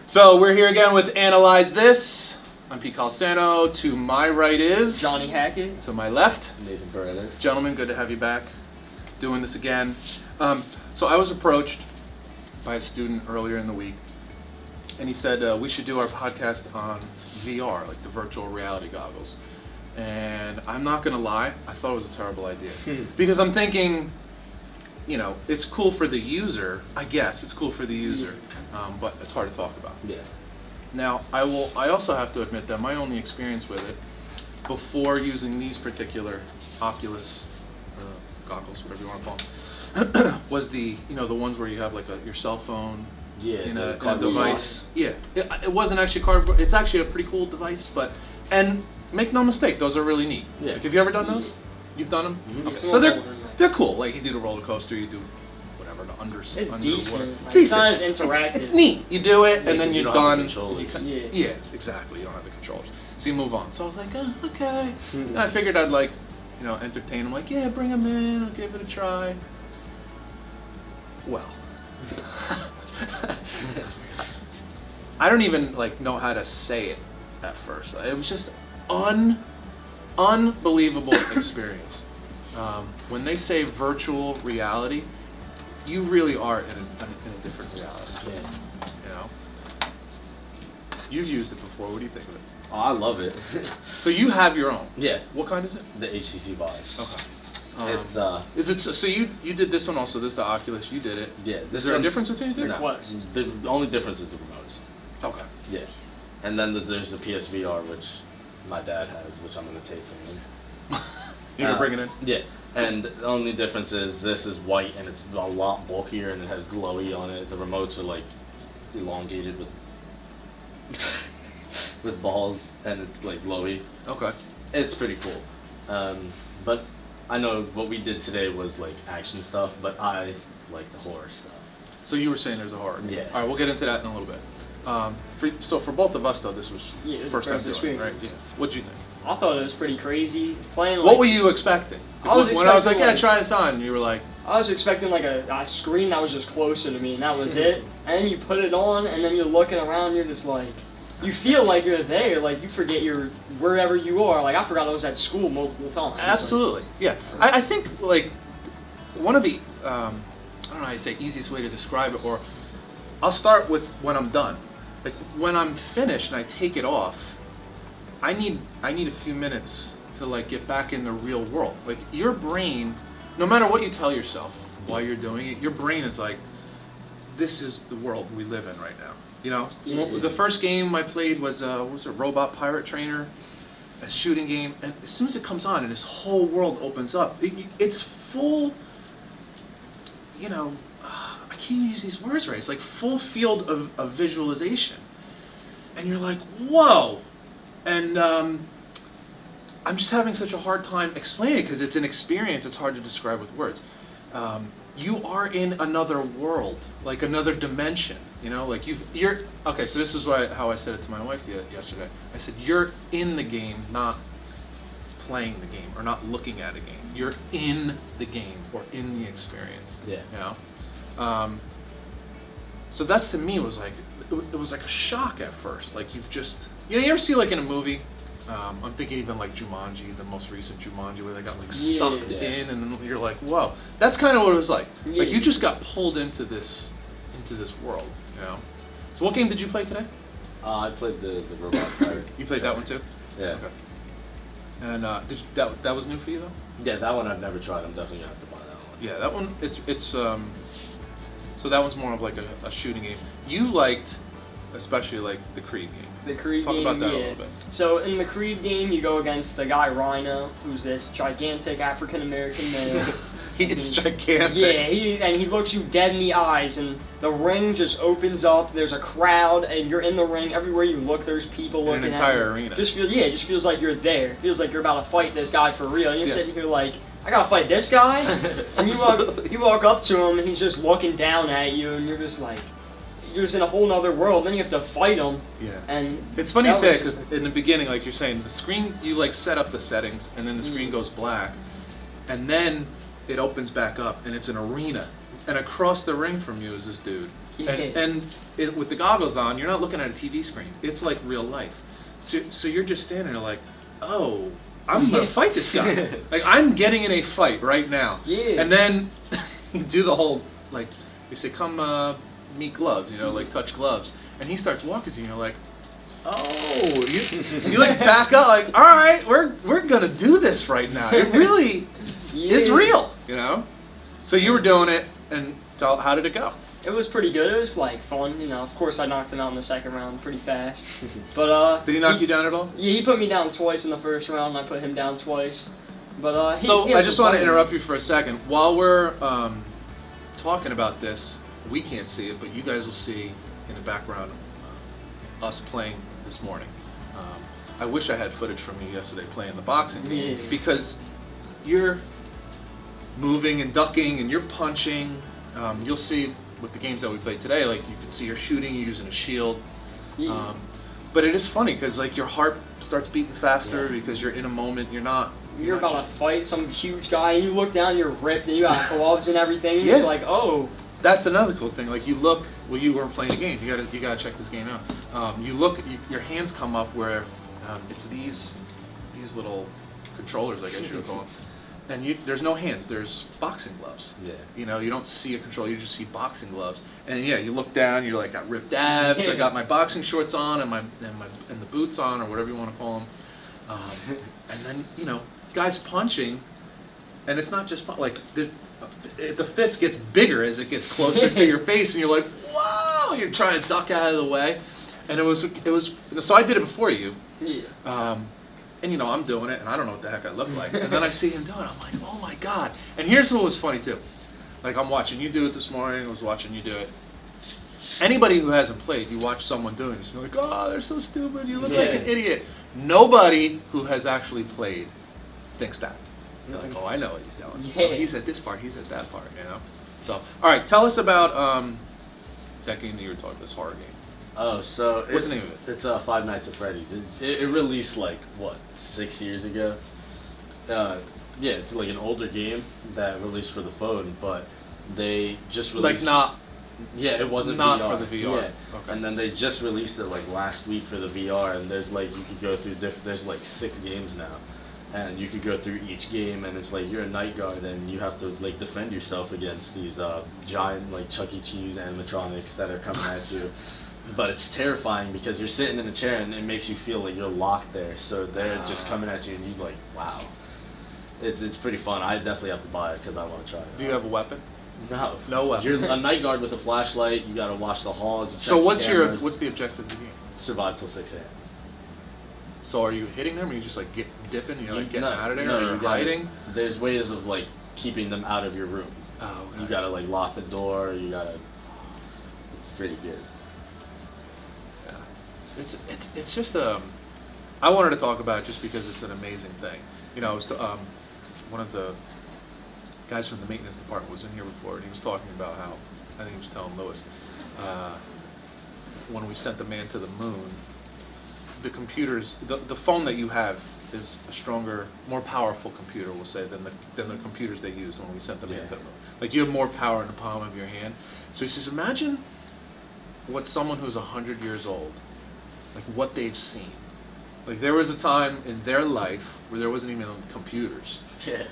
So we're here again with Analyze This. I'm Pete Calsano. To my right is... Johnny Hackett. To my left, Nathan Paredes. Gentlemen, good to have you back doing this again. So I was approached by a student earlier in the week, and he said we should do our podcast on VR, like the virtual reality goggles. And I'm not going to lie, I thought it was a terrible idea. Because I'm thinking, you know, it's cool for the user, I guess, it's cool for the user, but it's hard to talk about. Yeah. Now, I also have to admit that my only experience with it, before using these particular Oculus goggles, whatever you want to call them, was the ones where you have like your cell phone in a device. Yeah, it wasn't actually cardboard. It's actually a pretty cool device, and make no mistake, those are really neat. Yeah. Like, have you ever done those? You've done them? Mm-hmm. Okay. So they're cool. Like, you do the roller coaster, you do whatever, the It's underwater. decent. It's decent. Not as interactive. It's neat. You do it, and then you you're don't have done. the controllers. Yeah, exactly. You don't have the controllers. So you move on. So I was like, oh, okay. And I figured I'd entertain them. Like, yeah, bring them in. I'll give it a try. Well, I don't even know how to say it at first. It was just unbelievable experience. When they say virtual reality, you really are in a different reality. Yeah. You know, you've used it before. What do you think of it? Oh, I love it. So you have your own. Yeah. What kind is it? The HTC Vive. Okay. It's Is it so? You did this one also. This is the Oculus. You did it. yeah. Is there a difference between the two? No. Quest. The only difference is the remotes. Okay. Yeah. And then there's the PSVR, which my dad has, which I'm gonna take from him. You're gonna bring it in. Yeah. And the only difference is this is white and it's a lot bulkier and it has glowy on it. The remotes are like elongated with balls and it's like glowy. Okay. It's pretty cool. But I know what we did today was like action stuff, but I like the horror stuff. So you were saying there's a horror. Yeah. All right, we'll get into that in a little bit. So for both of us though, this was Yeah, it was first the time first doing it, right? experience. Yeah. What'd you think? I thought it was pretty crazy. Playing. What were you expecting? I was when I was like, expecting, yeah, try this on, you were like, I was expecting like a screen that was just closer to me, and that was it. And then you put it on, and then you're looking around, you're just like, you feel like you're there, like you forget you're wherever you are. Like I forgot I was at school multiple times. absolutely, yeah. I think like one of the I don't know how you say easiest way to describe it, or I'll start with when I'm done. Like when I'm finished and I take it off, I need a few minutes to like get back in the real world. Like your brain, no matter what you tell yourself while you're doing it, your brain is like, this is the world we live in right now. You know, Yeah. the first game I played was Robot Pirate Trainer, a shooting game, and as soon as it comes on and this whole world opens up, it's full. You know, I can't even use these words right. It's like full field of visualization, and you're like, whoa, and I'm just having such a hard time explaining it because it's an experience. It's hard to describe with words. You are in another world, like another dimension. You know, like you're okay. So this is how I said it to my wife yesterday. I said, you're in the game, not playing the game or not looking at a game. You're in the game or in the experience. Yeah. You know. So that's to me was like it was like a shock at first. Like you ever see like in a movie. I'm thinking even like Jumanji, the most recent Jumanji, where they got like sucked in, and then you're like, whoa. That's kind of what it was like. Like you just got pulled into this world, you know. So what game did you play today? I played the Robot Pirate. You played that one too? Yeah. Okay. And that was new for you though? Yeah, that one I've never tried. I'm definitely gonna have to buy that one. Yeah, that one it's so that one's more of like a shooting game. You liked especially like the Creed game. The Creed Talk game, about that a yeah. little bit. So in the Creed game, you go against the guy Rhino, who's this gigantic African American male. It's gigantic. Yeah, he looks you dead in the eyes, and the ring just opens up. There's a crowd, and you're in the ring. Everywhere you look, there's people looking an entire at you. arena. It just feels like you're there. It feels like you're about to fight this guy for real. And you're Yeah. sitting here like, I gotta fight this guy? And you walk up to him, and he's just looking down at you, and you're just like, you're just in a whole nother world. Then you have to fight him. Yeah. And it's funny you that say it was because in the beginning, like you're saying, the screen, you like set up the settings and then the screen goes black and then it opens back up and it's an arena and across the ring from you is this dude. Yeah. And with the goggles on, you're not looking at a TV screen. It's like real life. So you're just standing there like, oh, I'm gonna fight this guy. Like I'm getting in a fight right now. Yeah. And then you do the whole like they say, come meet gloves, like touch gloves. And he starts walking to you, and you're like, oh, you like back up, like, all right, we're gonna do this right now. It really is real, So you were doing it, and so how did it go? It was pretty good. It was like fun, Of course, I knocked him out in the second round pretty fast. But did he knock you down at all? Yeah, he put me down twice in the first round, and I put him down twice. But I just want to interrupt you for a second. While we're talking about this, we can't see it, but you guys will see in the background us playing this morning. I wish I had footage from you yesterday playing the boxing game because you're moving and ducking and you're punching. You'll see with the games that we played today, like you can see you're shooting, you're using a shield. But it is funny because like your heart starts beating faster because you're in a moment. You're about to fight some huge guy, and you look down, you're ripped, and you got gloves and everything. And Yeah. you're just like, oh. That's another cool thing. Like you look, well, you weren't playing a game. You gotta check this game out. You look, your hands come up where it's these little controllers, I guess you would call them. And there's no hands. There's boxing gloves. Yeah. You don't see a controller. You just see boxing gloves. And yeah, you look down. You're like, got ripped abs. I got my boxing shorts on and the boots on or whatever you want to call them. And then guys punching, and it's not just like the fist gets bigger as it gets closer to your face, and you're like, whoa! You're trying to duck out of the way, and it was. So I did it before you. Yeah. And I'm doing it, and I don't know what the heck I look like. And then I see him do it, I'm like, oh my god! And here's what was funny too. Like I'm watching you do it this morning. I was watching you do it. Anybody who hasn't played, you watch someone doing it, you're like, oh, they're so stupid. You look like an idiot. Nobody who has actually played thinks that. They're like, oh, I know what he's doing. Yeah. Oh, he's at this part. He's at that part. So, all right, tell us about that game that you were talking. This horror game. Oh, so What's the name of it? It's Five Nights at Freddy's. It released like 6 years ago. Yeah, it's like an older game that released for the phone, but they just released. Yeah, it wasn't not VR. for the VR. Yeah. Okay. And then they just released it like last week for the VR, and there's like you could go through there's like 6 games now, and you could go through each game, and it's like you're a night guard and you have to like defend yourself against these giant like Chuck E. Cheese animatronics that are coming at you. But it's terrifying because you're sitting in a chair and it makes you feel like you're locked there. So they're just coming at you and you're like, wow. It's pretty fun. I definitely have to buy it because I want to try it. Do you have a weapon? No. No weapon. You're a night guard with a flashlight. You got to watch the halls. So what's the objective of the game? Survive till 6 a.m. So are you hitting them, or you just like dipping, and you're like getting out of there, no, or hiding? There's ways of like keeping them out of your room. Oh, okay. You gotta like lock the door. You gotta. It's pretty good. Yeah, it's just I wanted to talk about it just because it's an amazing thing. I was one of the guys from the maintenance department was in here before, and he was talking about how I think he was telling Lewis when we sent the man to the moon, the computers, the phone that you have is a stronger, more powerful computer, we'll say, than the computers they used when we sent them into the moon. Like you have more power in the palm of your hand. So he says, imagine what someone who's 100 years old, like what they've seen. Like there was a time in their life where there wasn't even computers. Yeah.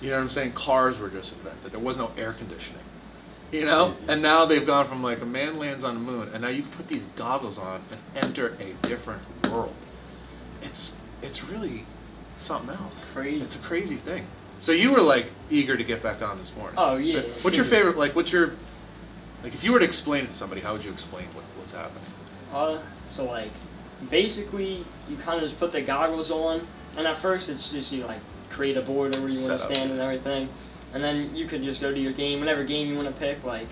You know what I'm saying? Cars were just invented. There was no air conditioning. Crazy. And now they've gone from like a man lands on the moon, and now you can put these goggles on and enter a different world. It's really something else. Crazy. It's a crazy thing. So you were like eager to get back on this morning. Oh yeah. What's your favorite? Like, if you were to explain it to somebody, how would you explain what's happening? So like, basically, you kind of just put the goggles on, and at first it's just like create a board where you want to stand and everything, and then you could just go to your game, whatever game you want to pick. Like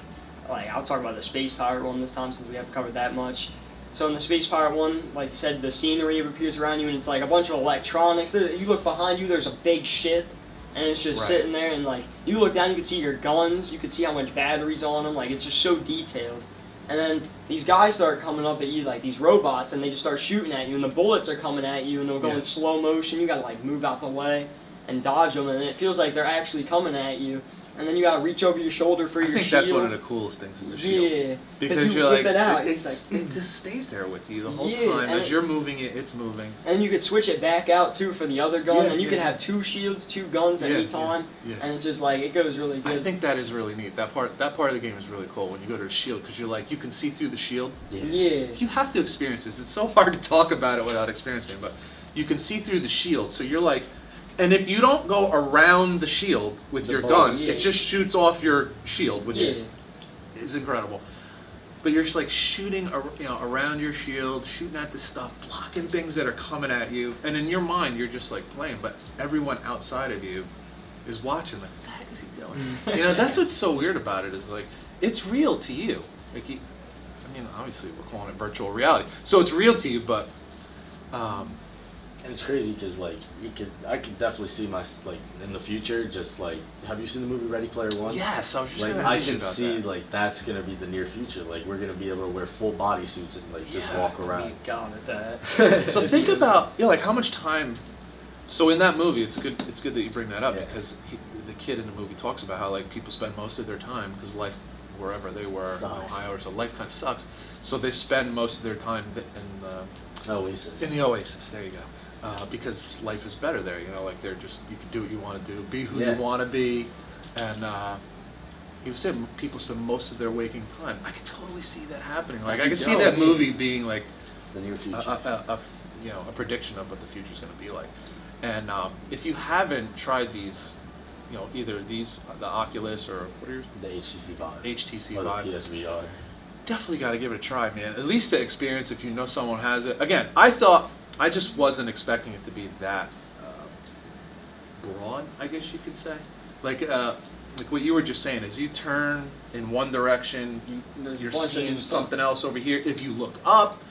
I'll talk about the space powered one this time since we haven't covered that much. So in the space powered one, like you said, the scenery appears around you, and it's like a bunch of electronics. You look behind you, there's a big ship, and it's just sitting there, and like you look down, you can see your guns, you can see how much batteries on them. Like it's just so detailed. And then these guys start coming up at you, like these robots, and they just start shooting at you, and the bullets are coming at you, and they'll go in slow motion. You gotta like move out the way. and dodge them, and it feels like they're actually coming at you. And then you gotta reach over your shoulder for I your think shield. that's one of the coolest things is the shield. Yeah, Because you you're whip like, it out. it It's like, just stays there with you the whole Yeah, time. and As you're moving it, it's moving. and you could switch it back out too for the other gun, Yeah, and you yeah. could have 2 shields, 2 guns at Yeah, any time, yeah. and it's just like it goes really good. I think that is really neat. That part of the game is really cool when you go to the shield because you're like you can see through the shield. Yeah. You have to experience this. It's so hard to talk about it without experiencing it, but you can see through the shield. So you're like, and if you don't go around the shield with The your balls, gun, yeah. it just shoots off your shield, which Yeah. is incredible. But you're just like shooting, around your shield, shooting at the stuff, blocking things that are coming at you, and in your mind you're just like playing, but everyone outside of you is watching. Like, what the heck is he doing? That's what's so weird about it is like it's real to you. Like, obviously we're calling it virtual reality, so it's real to you, but. And it's crazy because like I could definitely see in the future just like have you seen the movie Ready Player One? Yes, I was just Like gonna I ask you can about see that. like that's gonna be the near future. Like we're gonna be able to wear full bodysuits and like just Yeah, walk around. God at that. So think about like how much time. So in that movie, it's good that you bring that up Yeah. because the kid in the movie talks about how like people spend most of their time because life wherever they were in Sucks. Ohio or so life kind of sucks. So they spend most of their time in Oasis. the Oasis. There you go. Because life is better there, like they're just you can do what you want to do, be who Yeah. you want to be, and he was saying people spend most of their waking time. I could totally see that happening. Like I could see that movie being like The near future. a prediction of what the future's going to be like. And if you haven't tried these, either these the Oculus or what are yours? The HTC Vive. HTC or the Vive. PSVR. Definitely got to give it a try, man. At least the experience if you know someone has it. Again, I just wasn't expecting it to be that broad, I guess you could say. Like what you were just saying is you turn in one direction, There's a you're bunch of seeing new stuff. something else over here. If you look up,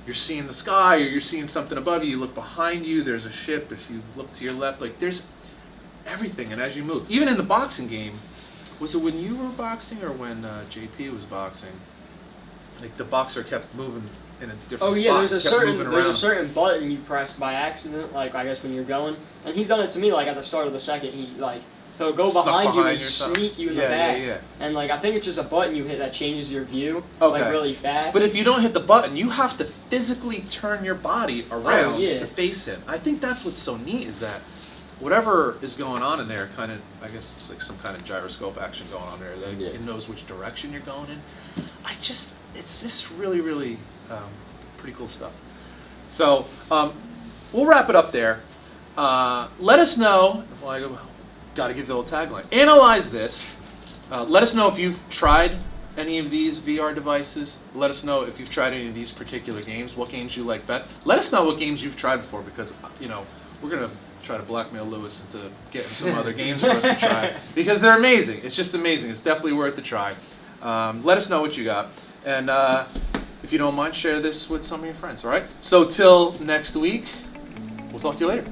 you're seeing the sky, or you're seeing something above you. You look behind you, there's a ship. If you look to your left, like there's everything. And as you move, even in the boxing game, was it when you were boxing or when JP was boxing? Like the boxer kept moving in a different Oh spot. yeah, there's kept moving a around. certain button you press by accident, like I guess when you're going, and he's done it to me. Like at the start of the second, he'll go Snuck behind you behind and you or something. sneak you in Yeah, the back, yeah. and like I think it's just a button you hit that changes your view Okay. like really fast. But if you don't hit the button, you have to physically turn your body around yeah. to face him. I think that's what's so neat is that whatever is going on in there, kind of, I guess it's like some kind of gyroscope action going on there. That Yeah. It knows which direction you're going in. It's just really, really pretty cool stuff. So we'll wrap it up there. Let us know. Well, I got to give the little tagline. Analyze this. Let us know if you've tried any of these VR devices. Let us know if you've tried any of these particular games, what games you like best. Let us know what games you've tried before because, we're going to try to blackmail Lewis into getting some other games for us to try because they're amazing. It's just amazing. It's definitely worth the try. Let us know what you got. And if you don't mind, share this with some of your friends, all right? So till next week, we'll talk to you later.